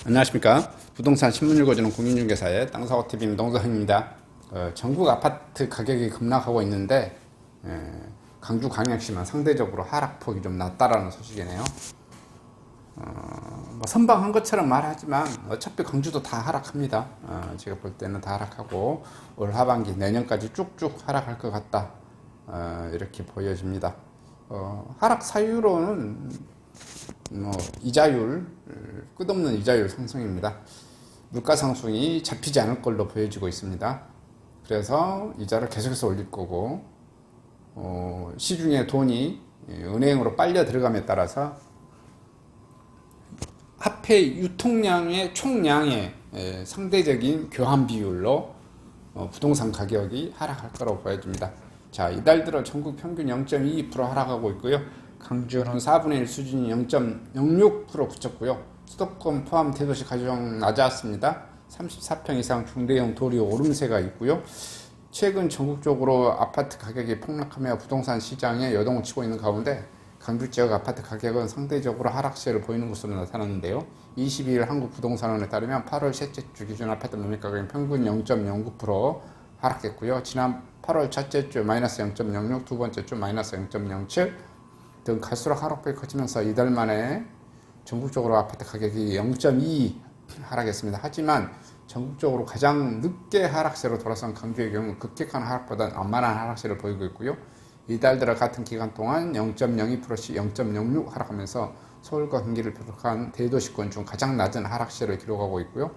안녕하십니까. 부동산 신문 읽어주는 공인중개사의 땅사고TV 임동성입니다. 전국 아파트 가격이 급락하고 있는데 강주 광역시만 상대적으로 하락폭이 좀 낮다라는 소식이네요. 뭐 선방한 것처럼 말하지만 어차피 강주도 다 하락합니다. 제가 볼 때는 다 하락하고 올 하반기 내년까지 쭉쭉 하락할 것 같다, 이렇게 보여집니다. 하락 사유로는 이자율, 끝없는 이자율 상승입니다. 물가 상승이 잡히지 않을 걸로 보여지고 있습니다. 그래서 이자를 계속해서 올릴 거고, 시중에 돈이 은행으로 빨려 들어감에 따라서 화폐 유통량의 총량의 상대적인 교환 비율로 부동산 가격이 하락할 거라고 보여집니다. 자, 이달 들어 전국 평균 0.22% 하락하고 있고요. 강주는 4분의 1 수준이 0.06% 그쳤고요. 수도권 포함 대도시 가격 낮았습니다. 34평 이상 중대형 도리 오름세가 있고요. 최근 전국적으로 아파트 가격이 폭락하며 부동산 시장에 여동을 치고 있는 가운데 강주 지역 아파트 가격은 상대적으로 하락세를 보이는 것으로 나타났는데요. 22일 한국부동산원에 따르면 8월 셋째 주 기준 아파트 매매 가격은 평균 0.09% 하락했고요. 지난 8월 첫째 주 마이너스 0.06, 두 번째 주 마이너스 0.07 등 갈수록 하락폭이 커지면서 이달 만에 전국적으로 아파트 가격이 0.2 하락했습니다. 하지만 전국적으로 가장 늦게 하락세로 돌아선 강주의 경우 급격한 하락보다는 완만한 하락세를 보이고 있고요. 이달 들어 같은 기간 동안 0.02%씩 0.06 하락하면서 서울과 경기를 비롯한 대도시권 중 가장 낮은 하락세를 기록하고 있고요.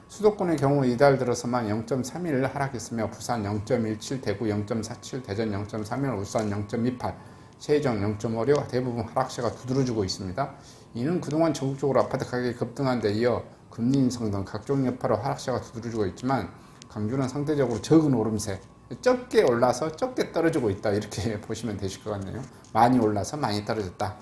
수도권의 경우 이달 들어서만 0.31 하락했으며 부산 0.17, 대구 0.47, 대전 0.31, 울산 0.28, 세종 0.56 대부분 하락세가 두드러지고 있습니다. 이는 그동안 전국적으로 아파트 가격이 급등한 데 이어 금리 인상 등 각종 여파로 하락세가 두드러지고 있지만 강주는 상대적으로 적은 오름세, 적게 올라서 적게 떨어지고 있다, 이렇게 보시면 되실 것 같네요. 많이 올라서 많이 떨어졌다.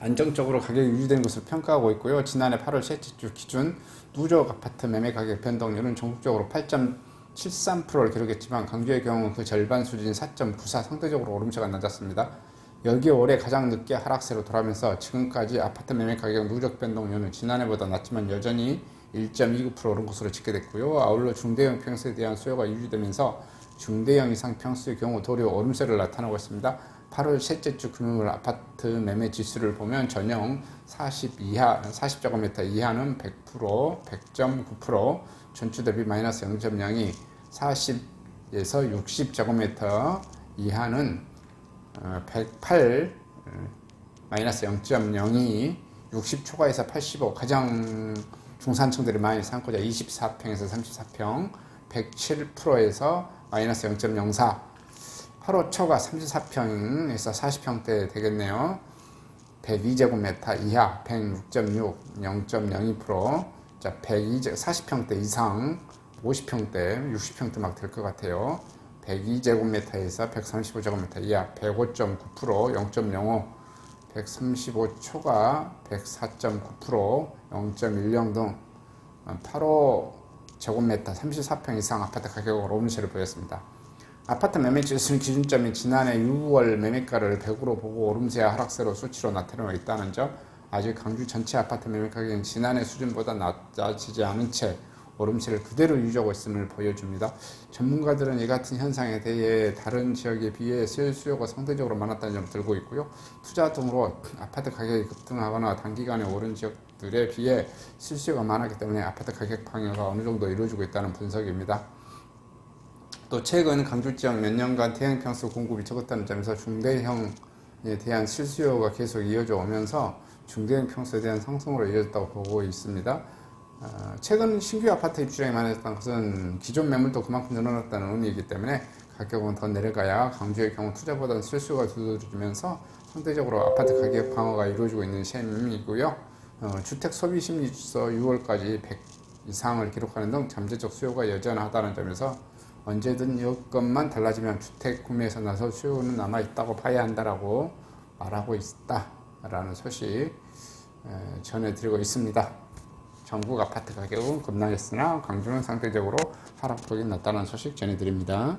안정적으로 가격이 유지되는 것으로 평가하고 있고요. 지난해 8월 셋째 주 기준 누적 아파트 매매 가격 변동률은 전국적으로 8.73%를 기록했지만 강주의 경우 그 절반 수준인 4.94, 상대적으로 오름세가 낮았습니다. 여기에 올해 가장 늦게 하락세로 돌아오면서 지금까지 아파트 매매 가격 누적 변동률은 지난해보다 낮지만 여전히 1.29% 오른 것으로 집계됐고요. 아울러 중대형 평수에 대한 수요가 유지되면서 중대형 이상 평수의 경우 도리어 오름세를 나타나고 있습니다. 8월 셋째 주 금요일 아파트 매매 지수를 보면 전용 40제곱미터 이하는 100%, 100.9%, 전주 대비 마이너스 0.02, 40에서 60제곱미터 이하는 108, 마이너스 0.02, 60 초과해서 85, 가장 중산층들이 많이 삼고자 24평에서 34평, 107%에서 마이너스 0.04, 8호 초과 34평에서 40평대 되겠네요. 102제곱미터 이하 106.6, 0.02%, 자, 40평대 이상 50평대, 60평대 막 될 것 같아요. 102제곱미터에서 135제곱미터 이하 105.9%, 0.05, 135 초과 104.9%, 0.10 등 8호 제곱미터 34평 이상 아파트 가격으로 오름세를 보였습니다. 아파트 매매 지수 기준점이 지난해 6월 매매가를 100으로 보고 오름세와 하락세로 수치로 나타나고 있다는 점, 아직 강주 전체 아파트 매매 가격은 지난해 수준보다 낮아지지 않은 채 오름세를 그대로 유지하고 있음을 보여줍니다. 전문가들은 이 같은 현상에 대해 다른 지역에 비해 실수요가 상대적으로 많았다는 점을 들고 있고요. 투자 등으로 아파트 가격이 급등하거나 단기간에 오른 지역들에 비해 실수요가 많았기 때문에 아파트 가격 방어가 어느 정도 이루어지고 있다는 분석입니다. 또 최근 강주 지역 몇 년간 대형 평수 공급이 적었다는 점에서 중대형에 대한 실수요가 계속 이어져 오면서 중대형 평수에 대한 상승으로 이어졌다고 보고 있습니다. 최근 신규 아파트 입주량이 많아졌다는 것은 기존 매물도 그만큼 늘어났다는 의미이기 때문에 가격은 더 내려가야 강주의 경우 투자보다는 실수요가 두드러지면서 상대적으로 아파트 가격 방어가 이루어지고 있는 셈이고요. 주택 소비 심리지수 6월까지 100 이상을 기록하는 등 잠재적 수요가 여전하다는 점에서 언제든 여건만 달라지면 주택 구매에서 나서 수요는 남아있다고 봐야 한다라고 말하고 있다라는 소식 전해드리고 있습니다. 전국 아파트 가격은 급락했으나 강주는 상대적으로 하락폭이 낮다는 소식 전해드립니다.